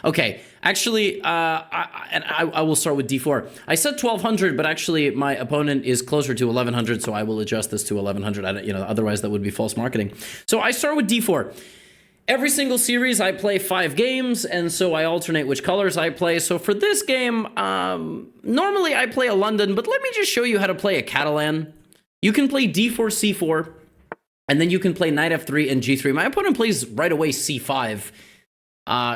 Okay, actually, I will start with d4. I said 1200, but actually my opponent is closer to 1100, so I will adjust this to 1100. Otherwise that would be false marketing. So I start with d4. Every single series I play 5 games, and so I alternate which colors I play. So for this game, normally I play a London, but let me just show you how to play a Catalan. You can play d4, c4, and then you can play knight f3 and g3. My opponent plays right away c5,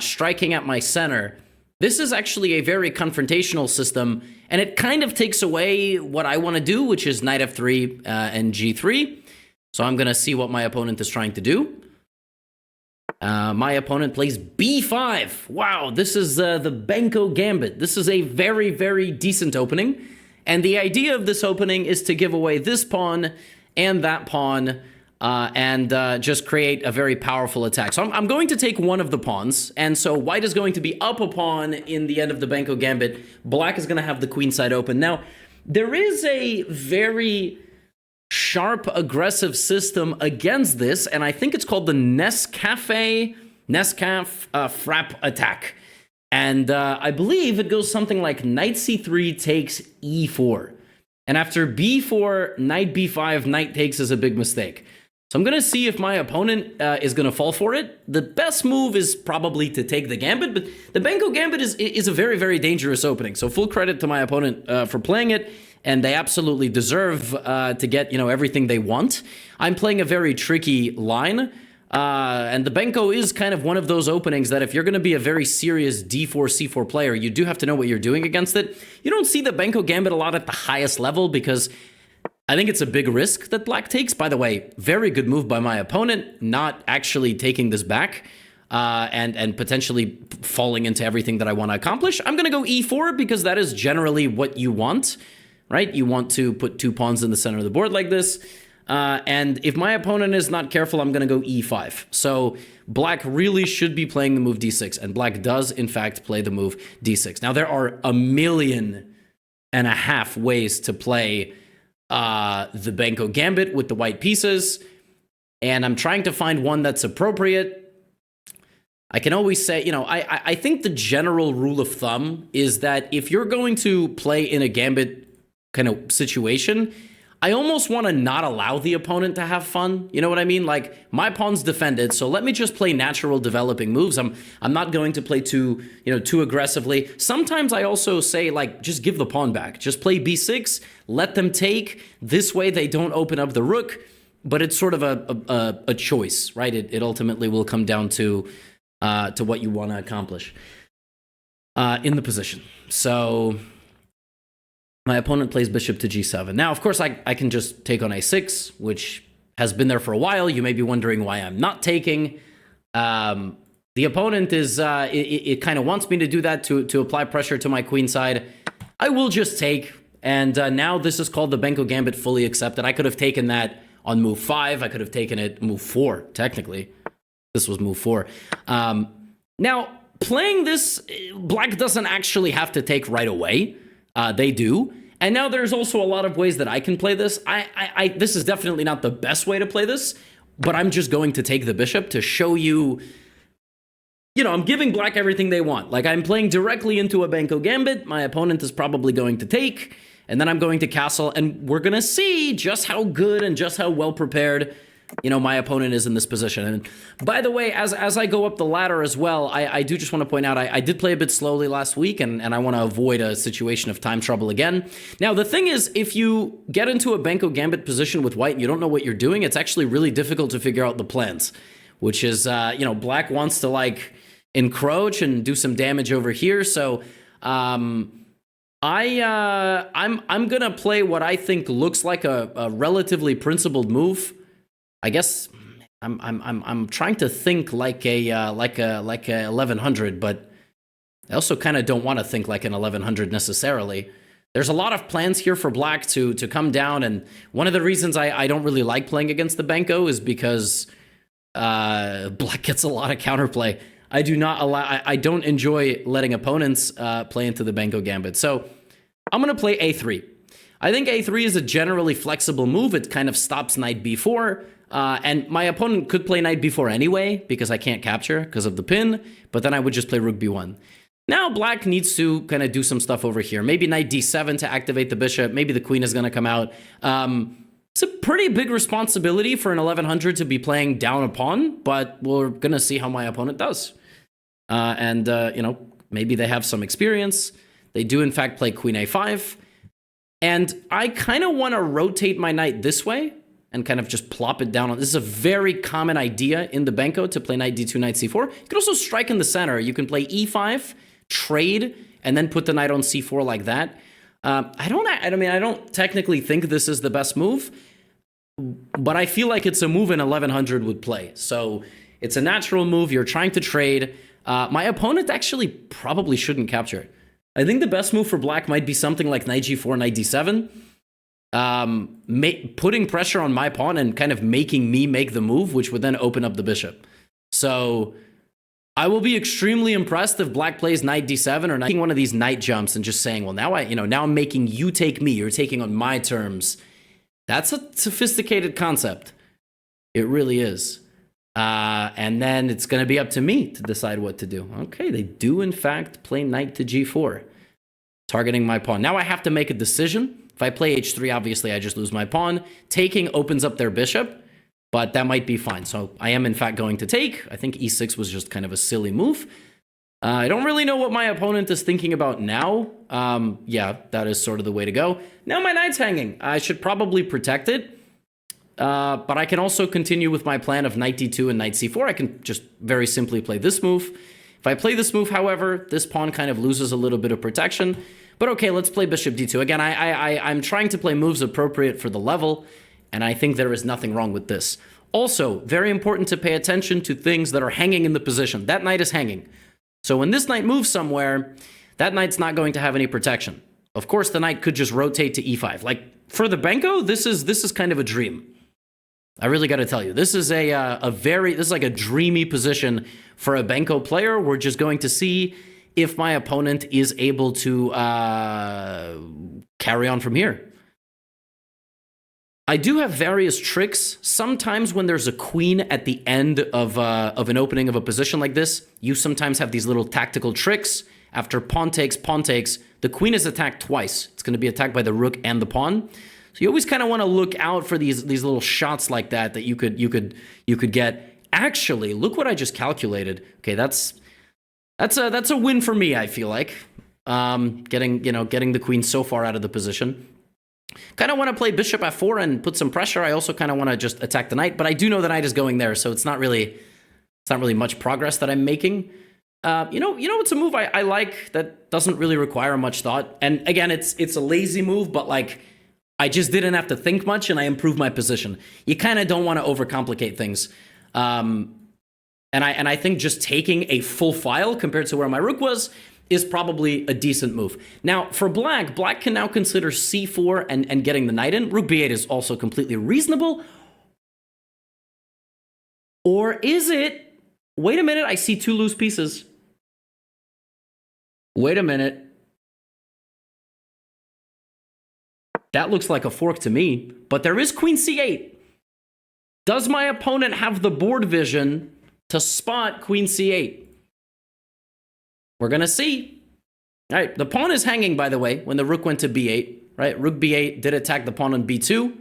striking at my center. This is actually a very confrontational system, and it kind of takes away what I want to do, which is knight f3 and g3. So I'm going to see what my opponent is trying to do. My opponent plays b5. Wow, this is the Benko Gambit. This is a very, very decent opening. And the idea of this opening is to give away this pawn and that pawn and just create a very powerful attack. So I'm going to take one of the pawns. And so white is going to be up a pawn in the end of the Benko Gambit. Black is going to have the queen side open. Now, there is a very sharp, aggressive system against this, and I think it's called the Nescaf Frap attack. And I believe it goes something like knight c3 takes e4. And after b4, knight b5, knight takes is a big mistake. So I'm going to see if my opponent is going to fall for it. The best move is probably to take the gambit, but the Benko Gambit is a very, very dangerous opening. So full credit to my opponent for playing it. And they absolutely deserve to get, everything they want. I'm playing a very tricky line. And the Benko is kind of one of those openings that if you're going to be a very serious d4, c4 player, you do have to know what you're doing against it. You don't see the Benko Gambit a lot at the highest level because I think it's a big risk that black takes. By the way, very good move by my opponent, not actually taking this back and potentially falling into everything that I want to accomplish. I'm going to go e4 because that is generally what you want. Right? You want to put 2 pawns in the center of the board like this. And if my opponent is not careful, I'm going to go e5. So black really should be playing the move d6. And black does, in fact, play the move d6. Now, there are 1.5 million ways to play the Benko Gambit with the white pieces. And I'm trying to find one that's appropriate. I can always say, I think the general rule of thumb is that if you're going to play in a gambit kind of situation, I almost want to not allow the opponent to have fun. You know what I mean? Like, my pawn's defended, so let me just play natural developing moves. I'm not going to play too aggressively. Sometimes I also say, like, just give the pawn back. Just play b6, let them take. This way they don't open up the rook, but it's sort of a choice, right? It ultimately will come down to what you want to accomplish in the position. So my opponent plays bishop to g7. Now, of course, I can just take on a6, which has been there for a while. You may be wondering why I'm not taking. The opponent is, it kind of wants me to do that to apply pressure to my queen side. I will just take, and now this is called the Benko Gambit fully accepted. I could have taken that on move 5. I could have taken it move 4, technically. This was move 4. Now, playing this, black doesn't actually have to take right away. They do. And now there's also a lot of ways that I can play this. This is definitely not the best way to play this, but I'm just going to take the bishop to show you, I'm giving black everything they want. Like, I'm playing directly into a Benko Gambit. My opponent is probably going to take, and then I'm going to castle, and we're going to see just how good and just how well prepared my opponent is in this position. And by the way, as I go up the ladder as well, I do just want to point out, I did play a bit slowly last week, and I want to avoid a situation of time trouble again. Now, the thing is, if you get into a Benko Gambit position with white and you don't know what you're doing, it's actually really difficult to figure out the plans, which is, black wants to, like, encroach and do some damage over here. So I'm gonna play what I think looks like a relatively principled move. I guess I'm trying to think like a 1100, but I also kind of don't want to think like an 1100 necessarily. There's a lot of plans here for black to come down, and one of the reasons I don't really like playing against the Benko is because black gets a lot of counterplay. I don't enjoy letting opponents play into the Benko Gambit. So I'm going to play a3. I think a3 is a generally flexible move. It kind of stops knight b4. And my opponent could play knight b4 anyway, because I can't capture because of the pin, but then I would just play rook b1. Now black needs to kind of do some stuff over here. Maybe knight d7 to activate the bishop. Maybe the queen is going to come out. It's a pretty big responsibility for an 1100 to be playing down a pawn, but we're going to see how my opponent does. You know, maybe they have some experience. They do, in fact, play queen a5. And I kind of want to rotate my knight this way and kind of just plop it down. This is a very common idea in the Benko to play knight d2, knight c4. You can also strike in the center. You can play e5, trade, and then put the knight on c4 like that. I don't technically think this is the best move, but I feel like it's a move an 1100 would play. So it's a natural move. You're trying to trade. My opponent actually probably shouldn't capture it. I think the best move for black might be something like knight g4, knight d7, putting pressure on my pawn and kind of making me make the move, which would then open up the bishop. So I will be extremely impressed if black plays knight d7 or taking one of these knight jumps and just saying, well, now I'm making you take me. You're taking on my terms. That's a sophisticated concept. It really is. And then it's going to be up to me to decide what to do. Okay, they do, in fact, play knight to g4, targeting my pawn. Now I have to make a decision. If I play h3, obviously, I just lose my pawn. Taking opens up their bishop, but that might be fine. So I am, in fact, going to take. I think e6 was just kind of a silly move. I don't really know what my opponent is thinking about now. Yeah, that is sort of the way to go. Now my knight's hanging. I should probably protect it. But I can also continue with my plan of knight d2 and knight c4. I can just very simply play this move. If I play this move, however, this pawn kind of loses a little bit of protection. But okay, let's play bishop d2. Again, I'm trying to play moves appropriate for the level, and I think there is nothing wrong with this. Also, very important to pay attention to things that are hanging in the position. That knight is hanging. So when this knight moves somewhere, that knight's not going to have any protection. Of course, the knight could just rotate to e5. Like, for the Benko, this is kind of a dream. I really got to tell you, this is this is like a dreamy position for a Benko player. We're just going to see if my opponent is able to carry on from here. I do have various tricks. Sometimes when there's a queen at the end of an opening of a position like this, you sometimes have these little tactical tricks. After pawn takes, the queen is attacked twice. It's going to be attacked by the rook and the pawn. So you always kind of want to look out for these little shots like that you could get. Actually, look what I just calculated. Okay, that's a win for me, I feel like. Getting the queen so far out of the position. Kind of want to play bishop f4 and put some pressure. I also kind of want to just attack the knight, but I do know the knight is going there, so it's not really much progress that I'm making. It's a move I like that doesn't really require much thought. And again, it's a lazy move, but like I just didn't have to think much and I improved my position. You kind of don't want to overcomplicate things. And I think just taking a full file compared to where my rook was is probably a decent move. Now, for black can now consider c4 and getting the knight in. Rook b8 is also completely reasonable. Or is it... Wait a minute, I see two loose pieces. Wait a minute. That looks like a fork to me, but there is queen c8. Does my opponent have the board vision to spot queen c8? We're going to see. All right, the pawn is hanging, by the way, when the rook went to b8, right? Rook b8 did attack the pawn on b2,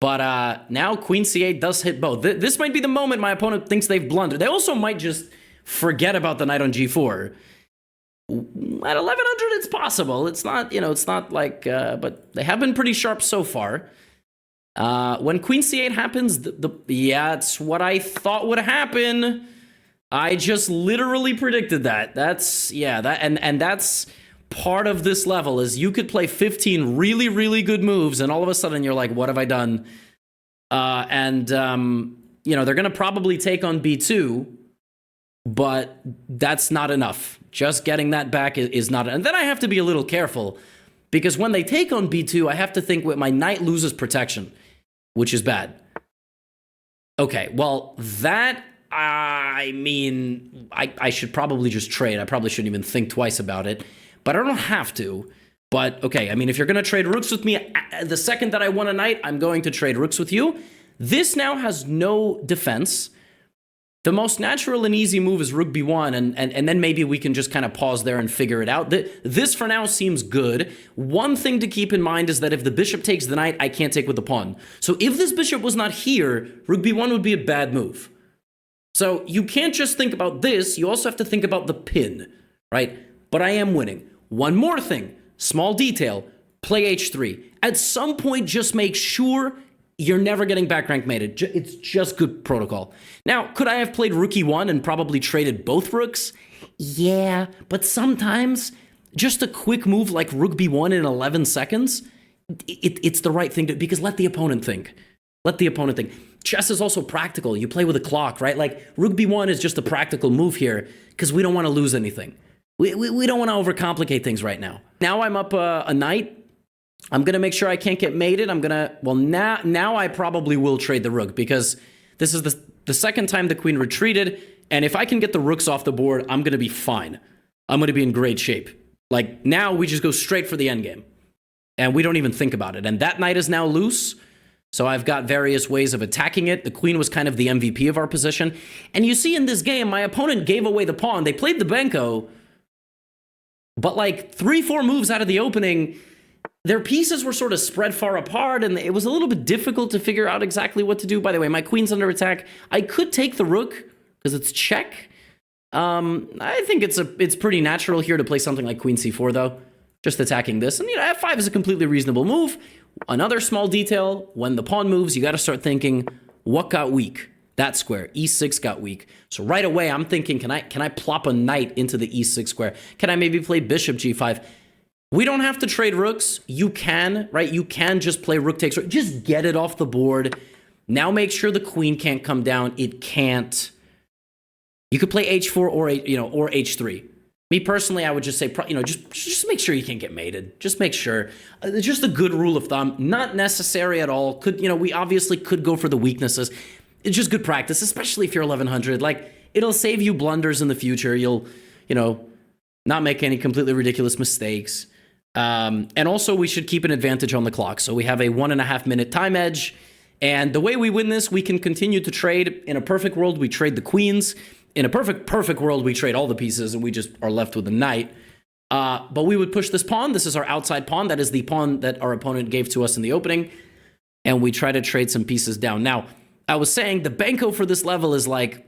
but now queen c8 does hit both. This might be the moment my opponent thinks they've blundered. They also might just forget about the knight on g4. At 1100, it's possible. It's not, it's not like, but they have been pretty sharp so far. When queen c8 happens, yeah, it's what I thought would happen. I just literally predicted that. That's part of this level is you could play 15 really, really good moves, and all of a sudden you're like, what have I done? They're going to probably take on b2, but that's not enough. Just getting that back is not, and then I have to be a little careful because when they take on b2, I have to think my knight loses protection, which is bad. Okay, well, that, I should probably just trade. I probably shouldn't even think twice about it, but I don't have to. But okay, if you're going to trade rooks with me, the second that I won a knight, I'm going to trade rooks with you. This now has no defense. The most natural and easy move is rook b1, and then maybe we can just kind of pause there and figure it out. This for now seems good. One thing to keep in mind is that if the bishop takes the knight, I can't take with the pawn. So if this bishop was not here, rook b1 would be a bad move. So you can't just think about this, you also have to think about the pin, right? But I am winning. One more thing, small detail, play h3. At some point, just make sure you're never getting back rank mated. It's just good protocol. Now, could I have played rook e1 and probably traded both rooks? Yeah, but sometimes just a quick move like rook b1 in 11 seconds, it's the right thing to, because let the opponent think. Let the opponent think. Chess is also practical. You play with a clock, right? Like rook b1 is just a practical move here because we don't want to lose anything. We don't want to overcomplicate things right now. Now I'm up a knight. I'm going to make sure I can't get mated. I'm going to, well, now I probably will trade the rook because this is the second time the queen retreated. And if I can get the rooks off the board, I'm going to be fine. I'm going to be in great shape. Like now we just go straight for the endgame and we don't even think about it. And that knight is now loose. So I've got various ways of attacking it. The queen was kind of the MVP of our position. And you see in this game, my opponent gave away the pawn. They played the Benko, but like 3-4 moves out of the opening, their pieces were sort of spread far apart, and it was a little bit difficult to figure out exactly what to do. By the way, my queen's under attack. I could take the rook because it's check. I think it's pretty natural here to play something like queen c4, though. Just attacking this. And, you know, f5 is a completely reasonable move. Another small detail, when the pawn moves, you got to start thinking, what got weak? That square, e6 got weak. So right away, I'm thinking, can I plop a knight into the e6 square? Can I maybe play bishop g5? We don't have to trade rooks. You can, right? You can just play rook takes rook. Just get it off the board. Now make sure the queen can't come down. It can't. You could play h4 or or h3. Me personally, I would just say, just make sure you can't get mated. Just make sure. Just a good rule of thumb. Not necessary at all. We obviously could go for the weaknesses. It's just good practice, especially if you're 1100. Like, it'll save you blunders in the future. You'll, not make any completely ridiculous mistakes. And also, we should keep an advantage on the clock. So we have a 1.5 minute time edge. And the way we win this, we can continue to trade. In a perfect world, we trade the queens. In a perfect world, we trade all the pieces and we just are left with a knight. But we would push this pawn. This is our outside pawn. That is the pawn that our opponent gave to us in the opening. And we try to trade some pieces down. Now, I was saying the Benko for this level is like,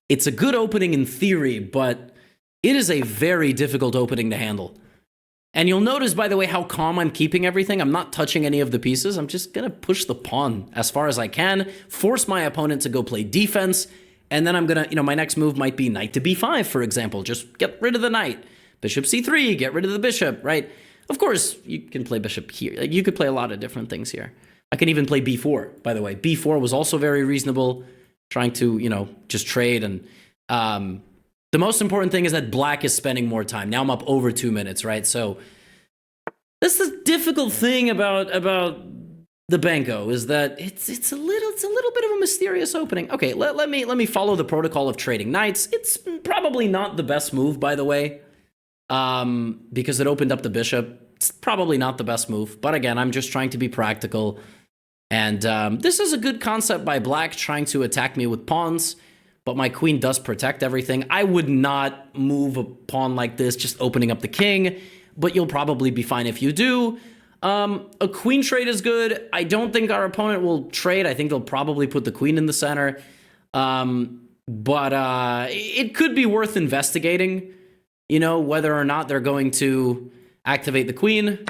it's a good opening in theory, but it is a very difficult opening to handle. And you'll notice, by the way, how calm I'm keeping everything. I'm not touching any of the pieces. I'm just going to push the pawn as far as I can, force my opponent to go play defense. And then I'm going to, my next move might be knight to b5, for example. Just get rid of the knight. Bishop c3, get rid of the bishop, right? Of course, you can play bishop here. Like, you could play a lot of different things here. I can even play b4, by the way. b4 was also very reasonable, trying to, just trade. And the most important thing is that black is spending more time. Now I'm up over 2 minutes, right? So that's the difficult thing about the Benko, is that it's a little bit of a mysterious opening. Okay, let me follow the protocol of trading knights. It's probably not the best move, by the way, because it opened up the bishop. It's probably not the best move, but again, I'm just trying to be practical. And this is a good concept by black, trying to attack me with pawns, but my queen does protect everything. I would not move a pawn like this, just opening up the king, but you'll probably be fine if you do. A queen trade is good. I don't think our opponent will trade. I think they'll probably put the queen in the center. But it could be worth investigating, whether or not they're going to activate the queen.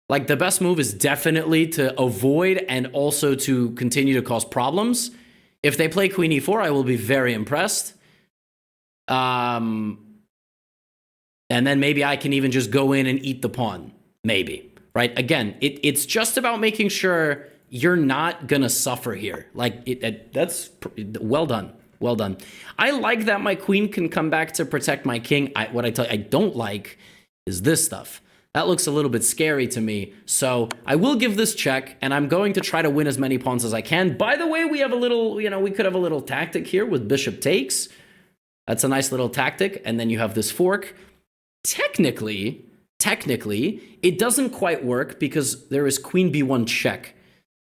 Like, the best move is definitely to avoid and also to continue to cause problems. If they play queen e4, I will be very impressed. And then maybe I can even just go in and eat the pawn. Maybe. Right? Again, it's just about making sure you're not going to suffer here. Like, that's well done. Well done. I like that my queen can come back to protect my king. What I don't like is this stuff. That looks a little bit scary to me. So I will give this check, and I'm going to try to win as many pawns as I can. By the way, we have a little, we could have a little tactic here with bishop takes. That's a nice little tactic. And then you have this fork. Technically, it doesn't quite work because there is queen b1 check.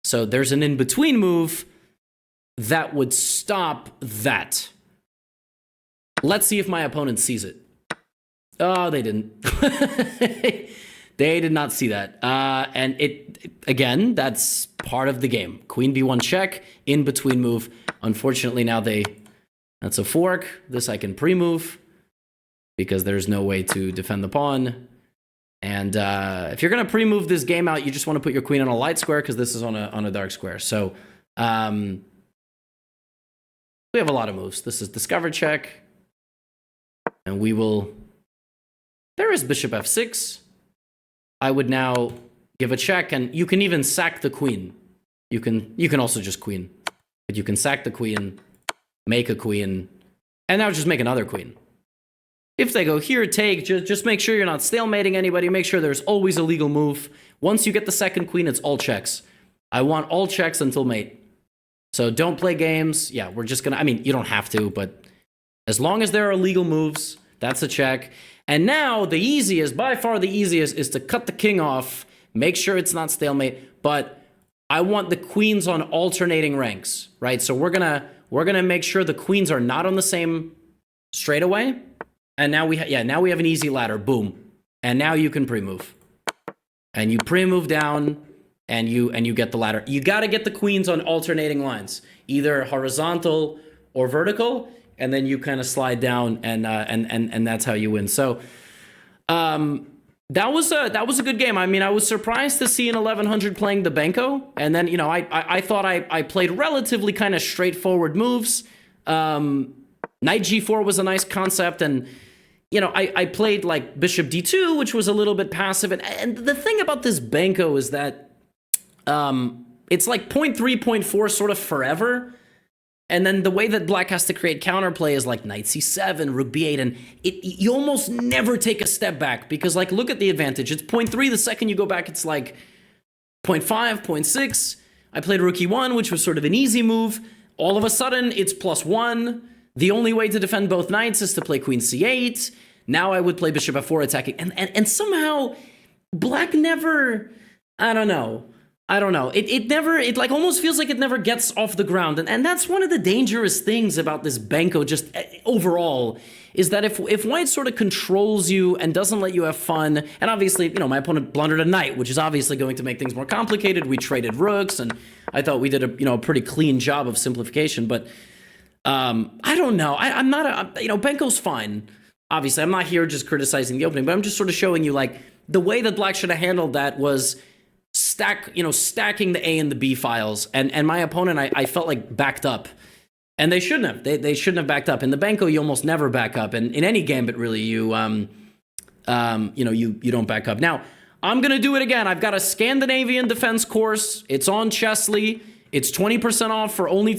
So there's an in-between move that would stop that. Let's see if my opponent sees it. Oh, they didn't. They did not see that. And again, that's part of the game. Queen b1 check, in-between move. Unfortunately, now that's a fork. This I can pre-move because there's no way to defend the pawn. And if you're going to pre-move this game out, you just want to put your queen on a light square because this is on a dark square. So we have a lot of moves. This is discover check. And we will... There is bishop f6. I would now give a check, and you can even sack the queen. You can also just queen. But you can sack the queen, make a queen, and now just make another queen. If they go here, take, just make sure you're not stalemating anybody. Make sure there's always a legal move. Once you get the second queen, it's all checks. I want all checks until mate. So don't play games. Yeah, we're just gonna, I mean, you don't have to, but as long as there are legal moves, that's a check. And now the easiest, by far the easiest, is to cut the king off, make sure it's not stalemate, but I want the queens on alternating ranks, right? So we're gonna make sure the queens are not on the same straightaway. And now now we have an easy ladder, boom. And now you can pre-move. And you pre-move down, and you get the ladder. You gotta get the queens on alternating lines, either horizontal or vertical, and then you kind of slide down, and that's how you win. So that was a good game. I mean, I was surprised to see an 1100 playing the Benko, and then I thought I played relatively kind of straightforward moves. Knight g4 was a nice concept, and I played like bishop d2, which was a little bit passive. And the thing about this Benko is that it's like 0.3, 0.4 sort of forever. And then the way that black has to create counterplay is like knight c7, rook b8, and you almost never take a step back because, like, look at the advantage. It's 0.3. The second you go back, it's like 0.5, 0.6. I played rook e1, which was sort of an easy move. All of a sudden, it's +1. The only way to defend both knights is to play queen c8. Now I would play bishop f4 attacking. And somehow, black never... I don't know. It like almost feels like it never gets off the ground. And that's one of the dangerous things about this Benko just overall, is that if white sort of controls you and doesn't let you have fun, and obviously, my opponent blundered a knight, which is obviously going to make things more complicated. We traded rooks, and I thought we did a pretty clean job of simplification. But I don't know. I'm not Benko's fine. Obviously, I'm not here just criticizing the opening, but I'm just sort of showing you, like, the way that black should have handled that was stacking the A and the B files, and my opponent, I felt like backed up, and they shouldn't have. They shouldn't have backed up. In the Benko, you almost never back up, and in any gambit, really, you don't back up. Now, I'm gonna do it again. I've got a Scandinavian defense course. It's on Chessly. It's 20% off for only